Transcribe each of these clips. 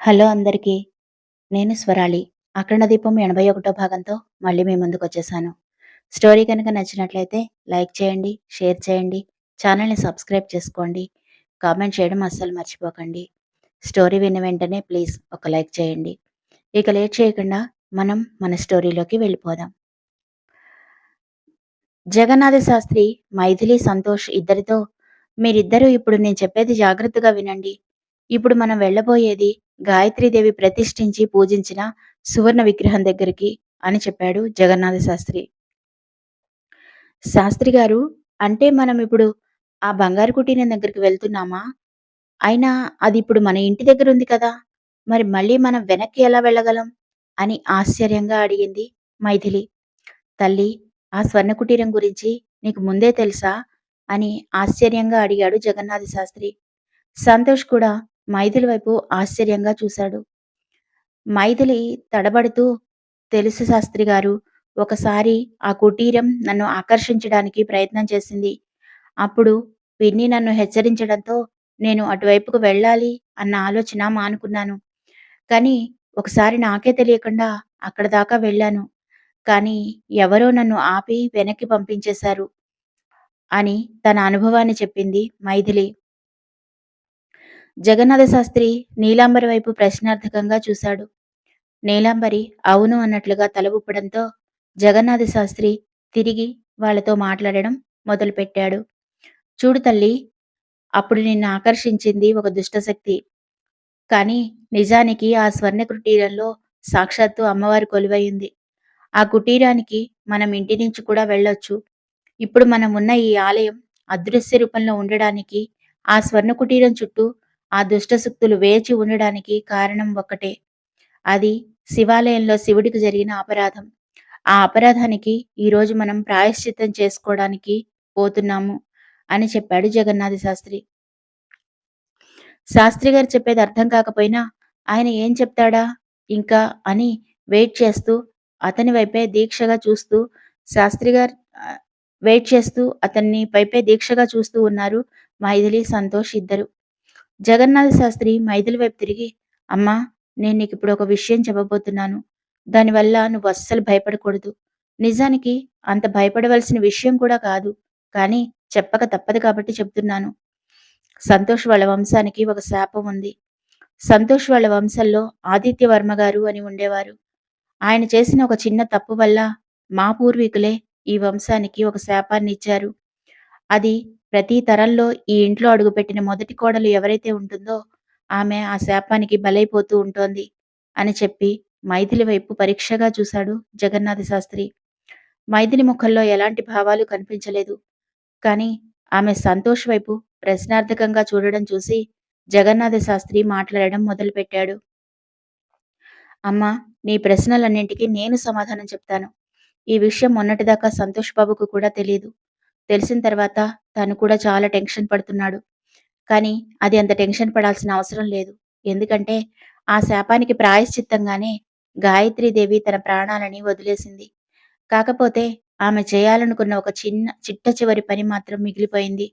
Hello అందరికీ. నేను స్వరాలి. 'అఖండ దీపం' 81 భాగంతో మళ్ళీ మీ ముందుకొచ్చేసాను. స్టోరీ గనుక నచ్చినట్లయితే లైక్ చేయండి, షేర్ చేయండి, ఛానల్‌ని సబ్స్క్రైబ్ చేసుకోండి, కామెంట్ చేయడం అస్సలు మర్చిపోకండి. స్టోరీ విన్న వెంటనే ప్లీజ్ ఒక లైక్ చేయండి. ఇక లేట్ చేయకుండా మనం మన స్టోరీలోకి వెళ్ళిపోదాం. జగన్నాథ శాస్త్రి, మైథిలి, సంతోష్ ఇద్దరితో మీరిద్దరూ ఇప్పుడు నేను చెప్పేది జాగ్రత్తగా వినండి. ఇప్పుడు మనం వెళ్ళబోయేది గాయత్రీదేవి ప్రతిష్ఠించి పూజించిన సువర్ణ విగ్రహం దగ్గరికి అని చెప్పాడు జగన్నాథ శాస్త్రి. శాస్త్రి గారు, అంటే మనం ఇప్పుడు ఆ బంగారు కుటీరం దగ్గరికి వెళ్తున్నామా? అయినా అది ఇప్పుడు మన ఇంటి దగ్గర ఉంది కదా! మరి మళ్ళీ మనం వెనక్కి ఎలా వెళ్ళగలం? అని ఆశ్చర్యంగా అడిగింది మైథిలి. తల్లి, ఆ స్వర్ణ కుటీరం గురించి నీకు ముందే తెలుసా? అని ఆశ్చర్యంగా అడిగాడు జగన్నాథ శాస్త్రి. సంతోష్ కూడా మైథిలి వైపు ఆశ్చర్యంగా చూశాడు. మైథిలి తడబడుతూ, తెలుసు శాస్త్రి గారు. ఒకసారి ఆ కుటీరం నన్ను ఆకర్షించడానికి ప్రయత్నం చేసింది. అప్పుడు పిన్ని నన్ను హెచ్చరించడంతో నేను అటువైపుకు వెళ్ళాలి అన్న ఆలోచన మానుకున్నాను. కానీ ఒకసారి నాకే తెలియకుండా అక్కడ దాకా వెళ్ళాను. కానీ ఎవరో నన్ను ఆపి వెనక్కి పంపించేశారు అని తన అనుభవాన్ని చెప్పింది మైథిలి. జగన్నాథ శాస్త్రి నీలాంబరి వైపు ప్రశ్నార్థకంగా చూశాడు. నీలాంబరి అవును అన్నట్లుగా తల ఊపడంతో జగన్నాథ శాస్త్రి తిరిగి వాళ్ళతో మాట్లాడడం మొదలుపెట్టాడు. చూడు తల్లి, అప్పుడు నిన్ను ఆకర్షించింది ఒక దుష్టశక్తి. కానీ నిజానికి ఆ స్వర్ణ కుటీరంలో సాక్షాత్తు అమ్మవారు కొలువైంది. ఆ కుటీరానికి మనం ఇంటి నుంచి కూడా వెళ్ళొచ్చు. ఇప్పుడు మనం ఉన్న ఈ ఆలయం అదృశ్య రూపంలో ఉండడానికి, ఆ స్వర్ణ కుటీరం చుట్టూ ఆ దుష్టశక్తులు వేచి ఉండడానికి కారణం ఒక్కటే. అది శివాలయంలో శివుడికి జరిగిన అపరాధం. ఆ అపరాధానికి ఈరోజు మనం ప్రాయశ్చిత్తం చేసుకోవడానికి పోతున్నాము అని చెప్పాడు జగన్నాథ శాస్త్రి. శాస్త్రి గారు చెప్పేది అర్థం కాకపోయినా ఆయన ఏం చెప్తాడా ఇంకా అని వెయిట్ చేస్తూ అతని వైపే దీక్షగా చూస్తూ శాస్త్రి గారు ఆ, వెయిట్ చేస్తూ అతన్ని వైపే దీక్షగా చూస్తూ ఉన్నారు మైథిలి, సంతోష్ ఇద్దరు. జగన్నాథ శాస్త్రి మైథిలి వైపు తిరిగి, అమ్మా, నేను నీకు ఇప్పుడు ఒక విషయం చెప్పబోతున్నాను. దానివల్ల నువ్వు అస్సలు భయపడకూడదు. నిజానికి అంత భయపడవలసిన విషయం కూడా కాదు. కానీ చెప్పక తప్పదు కాబట్టి చెప్తున్నాను. సంతోష్ వాళ్ళ వంశానికి ఒక శాపం ఉంది. సంతోష్ వాళ్ళ వంశంలో ఆదిత్యవర్మ గారు అని ఉండేవారు. ఆయన చేసిన ఒక చిన్న తప్పు వల్ల మా పూర్వీకులే ఈ వంశానికి ఒక శాపాన్నిచ్చారు. అది ప్రతి తరంలో ఈ ఇంట్లో అడుగుపెట్టిన మొదటి కోడలు ఎవరైతే ఉంటుందో ఆమె ఆ శాపానికి బలైపోతూ ఉంటోంది అని చెప్పి మైథిలి వైపు పరీక్షగా చూశాడు జగన్నాథ శాస్త్రి. మైథిలి ముఖంలో ఎలాంటి భావాలు కనిపించలేదు. కానీ ఆమె సంతోష్ వైపు ప్రశ్నార్థకంగా చూడడం చూసి జగన్నాథ శాస్త్రి మాట్లాడడం మొదలుపెట్టాడు. అమ్మా, నీ ప్రశ్నలన్నింటికీ నేను సమాధానం చెప్తాను. ఈ విషయం మొన్నటిదాకా సంతోష్ బాబుకు కూడా తెలీదు. తెలిసిన తర్వాత తను కూడా చాలా టెన్షన్ పడుతున్నాడు. కానీ అది అంత టెన్షన్ పడాల్సిన అవసరం లేదు. ఎందుకంటే ఆ శాపానికి ప్రాయశ్చిత్తంగానే గాయత్రీదేవి తన ప్రాణాలని వదిలేసింది. కాకపోతే ఆమె చేయాలనుకున్న ఒక చిట్ట చివరి పని మాత్రం మిగిలిపోయింది.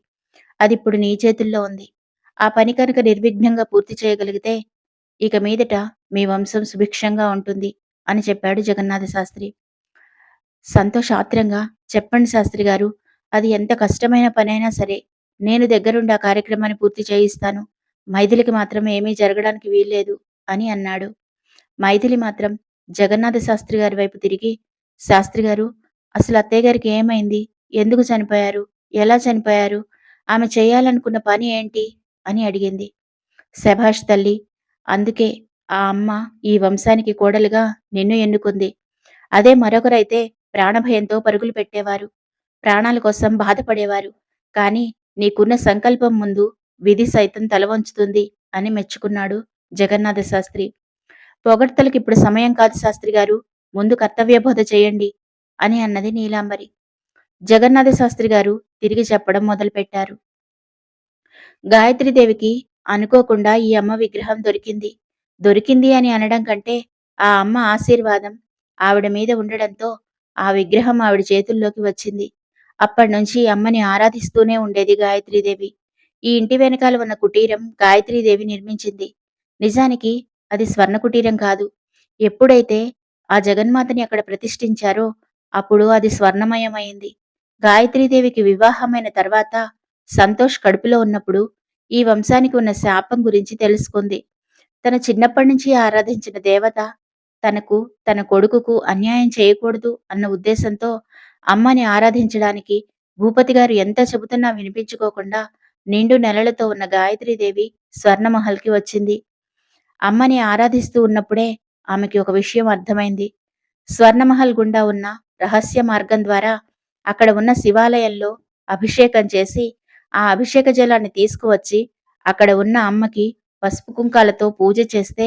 అదిప్పుడు నీ చేతుల్లో ఉంది. ఆ పని కనుక నిర్విఘ్నంగా పూర్తి చేయగలిగితే ఇక మీదట మీ వంశం సుభిక్షంగా ఉంటుంది అని చెప్పాడు జగన్నాథ శాస్త్రి. సంతోష్ ఆత్రంగా, చెప్పండి శాస్త్రి గారు, అది ఎంత కష్టమైన పనైనా సరే నేను దగ్గరుండి ఆ కార్యక్రమాన్ని పూర్తి చేయిస్తాను. మైథిలికి మాత్రం ఏమీ జరగడానికి వీల్లేదు అని అన్నాడు. మైథిలి మాత్రం జగన్నాథ శాస్త్రి గారి వైపు తిరిగి, శాస్త్రి గారు, అసలు అత్తయ్య గారికి ఏమైంది? ఎందుకు చనిపోయారు? ఎలా చనిపోయారు? ఆమె చేయాలనుకున్న పని ఏంటి? అని అడిగింది. శభాష్ తల్లి! అందుకే ఆ అమ్మ ఈ వంశానికి కోడలుగా నిన్ను ఎన్నుకుంది. అదే మరొకరైతే ప్రాణభయంతో పరుగులు పెట్టేవారు. ప్రాణాల కోసం బాధపడేవారు. కానీ నీకున్న సంకల్పం ముందు విధి సైతం తలవంచుతుంది అని మెచ్చుకున్నాడు జగన్నాథ శాస్త్రి. పొగడ్తలకిప్పుడు సమయం కాదు శాస్త్రి గారు. ముందు కర్తవ్యబోధ చేయండి అని అన్నది నీలాంబరి. జగన్నాథ శాస్త్రి గారు తిరిగి చెప్పడం మొదలుపెట్టారు. గాయత్రీదేవికి అనుకోకుండా ఈ అమ్మ విగ్రహం దొరికింది. దొరికింది అని అనడం కంటే ఆ అమ్మ ఆశీర్వాదం ఆవిడ మీద ఉండడంతో ఆ విగ్రహం ఆవిడ చేతుల్లోకి వచ్చింది. అప్పటినుంచి ఈ అమ్మని ఆరాధిస్తూనే ఉండేది గాయత్రీదేవి. ఈ ఇంటి వెనకాల ఉన్న కుటీరం గాయత్రీదేవి నిర్మించింది. నిజానికి అది స్వర్ణ కుటీరం కాదు. ఎప్పుడైతే ఆ జగన్మాతని అక్కడ ప్రతిష్ఠించారో అప్పుడు అది స్వర్ణమయమైంది. గాయత్రీదేవికి వివాహమైన తర్వాత సంతోష్ కడుపులో ఉన్నప్పుడు ఈ వంశానికి ఉన్న శాపం గురించి తెలుసుకుంది. తన చిన్నప్పటి నుంచి ఆరాధించిన దేవత తనకు, తన కొడుకుకు అన్యాయం చేయకూడదు అన్న ఉద్దేశంతో అమ్మని ఆరాధించడానికి భూపతి గారు ఎంత చెబుతున్నా వినిపించుకోకుండా నిండు నెలలతో ఉన్న గాయత్రీదేవి స్వర్ణమహల్‌కి వచ్చింది. అమ్మని ఆరాధిస్తూ ఉన్నప్పుడే ఆమెకి ఒక విషయం అర్థమైంది. స్వర్ణమహల్ గుండా ఉన్న రహస్య మార్గం ద్వారా అక్కడ ఉన్న శివాలయంలో అభిషేకం చేసి, ఆ అభిషేక జలాన్ని తీసుకువచ్చి అక్కడ ఉన్న అమ్మకి పసుపు కుంకాలతో పూజ చేస్తే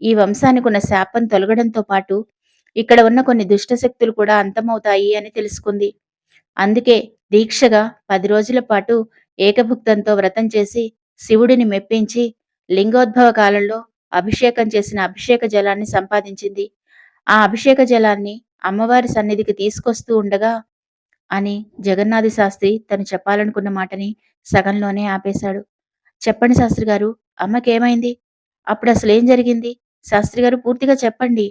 ఈ వంశానికున్న శాపం తొలగడంతో పాటు ఇక్కడ ఉన్న కొన్ని దుష్ట శక్తులు కూడా అంతమవుతాయి అని తెలుసుకుంది. అందుకే దీక్షగా 10 రోజుల పాటు ఏకభుక్తంతో వ్రతం చేసి శివుడిని మెప్పించి లింగోద్భవ కాలంలో అభిషేకం చేసిన అభిషేక జలాన్ని సంపాదించింది. ఆ అభిషేక జలాన్ని అమ్మవారి సన్నిధికి తీసుకొస్తూ ఉండగా అని జగన్నాథ శాస్త్రి తను చెప్పాలనుకున్న మాటని సగంలోనే ఆపేశాడు. చెప్పండి శాస్త్రి గారు, అమ్మకేమైంది? అప్పుడసలేం జరిగింది? శాస్త్రి గారు పూర్తిగా చెప్పండి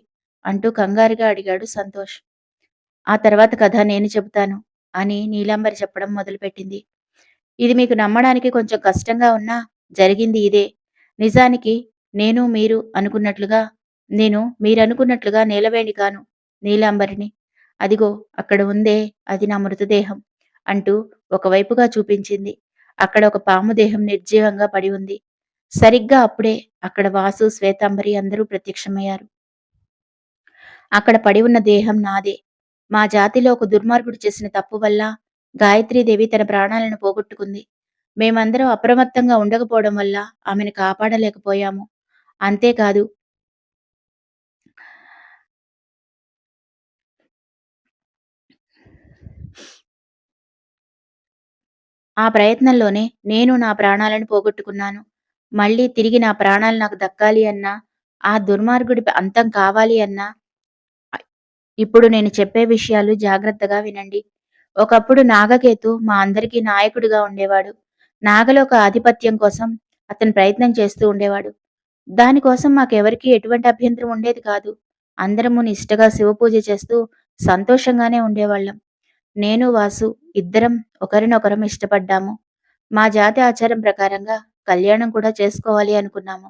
అంటూ కంగారుగా అడిగాడు సంతోష్. ఆ తర్వాత కథ నేను చెబుతాను అని నీలాంబరి చెప్పడం మొదలుపెట్టింది. ఇది మీకు నమ్మడానికి కొంచెం కష్టంగా ఉన్నా జరిగింది ఇదే. నిజానికి నేను మీరు అనుకున్నట్లుగా నేను మీరనుకున్నట్లుగా నీలవేణి కాను. నీలాంబరిని. అదిగో అక్కడ ఉందే అది నా మృతదేహం అంటూ ఒకవైపుగా చూపించింది. అక్కడ ఒక పాము దేహం నిర్జీవంగా పడి ఉంది. సరిగ్గా అప్పుడే అక్కడ వాసు, శ్వేతాంబరి అందరూ ప్రత్యక్షమయ్యారు. అక్కడ పడి ఉన్న దేహం నాదే. మా జాతిలో ఒక దుర్మార్గుడు చేసిన తప్పు వల్ల గాయత్రీదేవి తన ప్రాణాలను పోగొట్టుకుంది. మేమందరం అప్రమత్తంగా ఉండకపోవడం వల్ల ఆమెను కాపాడలేకపోయాము. అంతేకాదు ఆ ప్రయత్నంలోనే నేను నా ప్రాణాలను పోగొట్టుకున్నాను. మళ్ళీ తిరిగి నా ప్రాణాలు నాకు దక్కాలి అన్నా, ఆ దుర్మార్గుడి అంతం కావాలి అన్నా ఇప్పుడు నేను చెప్పే విషయాలు జాగ్రత్తగా వినండి. ఒకప్పుడు నాగకేతు మా అందరికీ నాయకుడిగా ఉండేవాడు. నాగలోక ఆధిపత్యం కోసం అతను ప్రయత్నం చేస్తూ ఉండేవాడు. దానికోసం మాకెవరికీ ఎటువంటి అభ్యంతరం ఉండేది కాదు. అందరము నిష్టగా శివపూజ చేస్తూ సంతోషంగానే ఉండేవాళ్ళం. నేను, వాసు ఇద్దరం ఒకరినొకరం ఇష్టపడ్డాము. మా జాతి ఆచారం ప్రకారంగా కళ్యాణం కూడా చేసుకోవాలి అనుకున్నాము.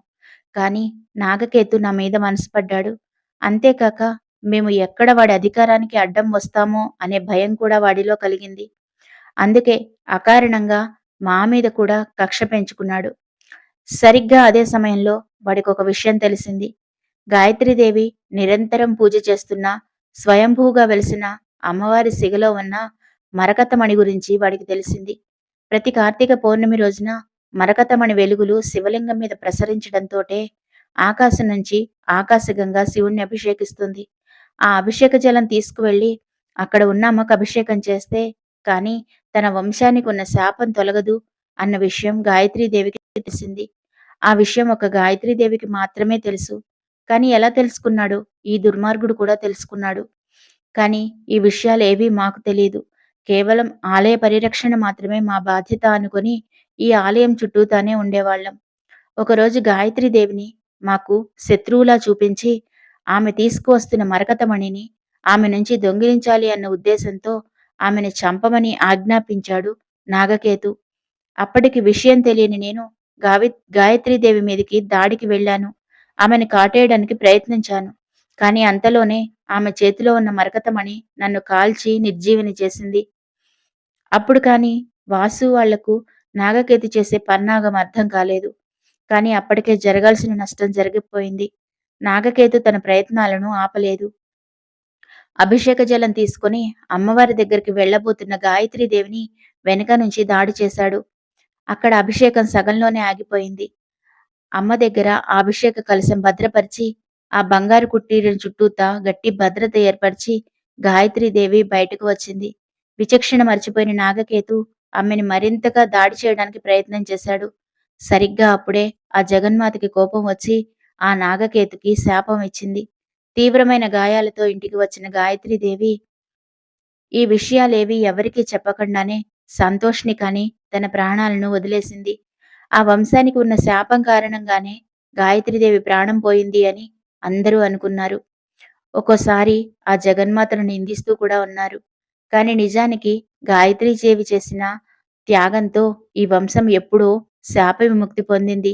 కానీ నాగకేతు నా మీద మనసు పడ్డాడు. అంతేకాక మేము ఎక్కడ వాడి అధికారానికి అడ్డం వస్తామో అనే భయం కూడా వాడిలో కలిగింది. అందుకే అకారణంగా మా మీద కూడా కక్ష పెంచుకున్నాడు. సరిగ్గా అదే సమయంలో వాడికొక విషయం తెలిసింది. గాయత్రీదేవి నిరంతరం పూజ చేస్తున్న స్వయంభూగా వెలిసిన అమ్మవారి సిగలో ఉన్న మరకతమణి గురించి వాడికి తెలిసింది. ప్రతి కార్తీక పౌర్ణమి రోజున మరకతమణి వెలుగులు శివలింగం మీద ప్రసరించడంతోటే ఆకాశం నుంచి ఆకాశగంగా శివుణ్ణి అభిషేకిస్తుంది. ఆ అభిషేక జలం తీసుకువెళ్ళి అక్కడ ఉన్న అమ్మకు అభిషేకం చేస్తే కాని తన వంశానికి ఉన్న శాపం తొలగదు అన్న విషయం గాయత్రీదేవికి తెలిసింది. ఆ విషయం ఒక గాయత్రీదేవికి మాత్రమే తెలుసు. కానీ ఎలా తెలుసుకున్నాడో ఈ దుర్మార్గుడు కూడా తెలుసుకున్నాడు. కానీ ఈ విషయాలేవీ మాకు తెలీదు. కేవలం ఆలయ పరిరక్షణ మాత్రమే మా బాధ్యత అనుకొని ఈ ఆలయం చుట్టూతానే ఉండేవాళ్ళం. ఒకరోజు గాయత్రీదేవిని మాకు శత్రువులా చూపించి ఆమె తీసుకువస్తున్న మరకతమణిని ఆమె నుంచి దొంగిలించాలి అన్న ఉద్దేశంతో ఆమెను చంపమని ఆజ్ఞాపించాడు నాగకేతు. అప్పటికి విషయం తెలియని నేను గాయత్రీదేవి మీదికి దాడికి వెళ్ళాను. ఆమెను కాటేయడానికి ప్రయత్నించాను. కానీ అంతలోనే ఆమె చేతిలో ఉన్న మరకతమణి నన్ను కాల్చి నిర్జీవిని చేసింది. అప్పుడు కానీ వాసు వాళ్లకు నాగకేతు చేసే పన్నాగం అర్థం కాలేదు. కానీ అప్పటికే జరగాల్సిన నష్టం జరిగిపోయింది. నాగకేతు తన ప్రయత్నాలను ఆపలేదు. అభిషేక జలం తీసుకుని అమ్మవారి దగ్గరికి వెళ్ళబోతున్న గాయత్రీదేవిని వెనక నుంచి దాడి చేశాడు. అక్కడ అభిషేకం సగంలోనే ఆగిపోయింది. అమ్మ దగ్గర ఆ అభిషేక కలశం భద్రపరిచి ఆ బంగారు కుట్టీరం చుట్టూతా గట్టి భద్రత ఏర్పరిచి గాయత్రీదేవి బయటకు వచ్చింది. విచక్షణ మర్చిపోయిన నాగకేతు ఆమెను మరింతగా దాడి చేయడానికి ప్రయత్నం చేశాడు. సరిగ్గా అప్పుడే ఆ జగన్మాతకి కోపం వచ్చి ఆ నాగకేతుకి శాపం ఇచ్చింది. తీవ్రమైన గాయాలతో ఇంటికి వచ్చిన గాయత్రీదేవి ఈ విషయాలేవీ ఎవరికీ చెప్పకుండానే సంతోష్ని కని తన ప్రాణాలను వదిలేసింది. ఆ వంశానికి ఉన్న శాపం కారణంగానే గాయత్రీదేవి ప్రాణం పోయింది అని అందరూ అనుకున్నారు. ఒక్కోసారి ఆ జగన్మాతను నిందిస్తూ కూడా ఉన్నారు. కానీ నిజానికి గాయత్రీదేవి చేసిన త్యాగంతో ఈ వంశం ఎప్పుడో శాప విముక్తి పొందింది.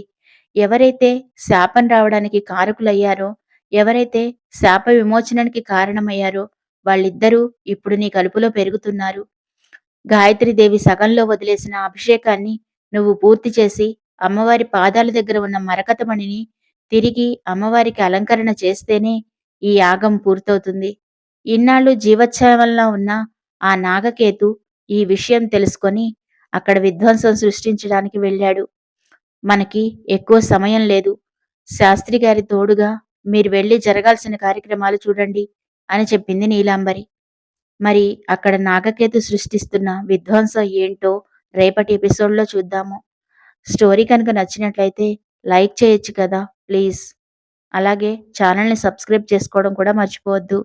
ఎవరైతే శాపం రావడానికి కారకులయ్యారో, ఎవరైతే శాప విమోచనానికి కారణమయ్యారో వాళ్ళిద్దరూ ఇప్పుడు నీ కడుపులో పెరుగుతున్నారు. గాయత్రీదేవి సగంలో వదిలేసిన అభిషేకాన్ని నువ్వు పూర్తి చేసి, అమ్మవారి పాదాల దగ్గర ఉన్న మరకతమణిని తిరిగి అమ్మవారికి అలంకరణ చేస్తేనే ఈ యాగం పూర్తవుతుంది. ఇన్నాళ్ళు జీవచ్ఛవంలా ఉన్న ఆ నాగకేతు ఈ విషయం తెలుసుకొని అక్కడ విధ్వంసం సృష్టించడానికి వెళ్ళాడు. మనకి ఎక్కువ సమయం లేదు. శాస్త్రి గారి తోడుగా మీరు వెళ్లి జరగాల్సిన కార్యక్రమాలు చూడండి అని చెప్పింది నీలాంబరి. మరి అక్కడ నాగకేతు సృష్టిస్తున్న విధ్వంసం ఏంటో రేపటి ఎపిసోడ్‌లో చూద్దాము. స్టోరీ కనుక నచ్చినట్లయితే లైక్ చేయొచ్చు కదా! ప్లీజ్. అలాగే ఛానెల్‌ని సబ్స్క్రైబ్ చేసుకోవడం కూడా మర్చిపోవద్దు.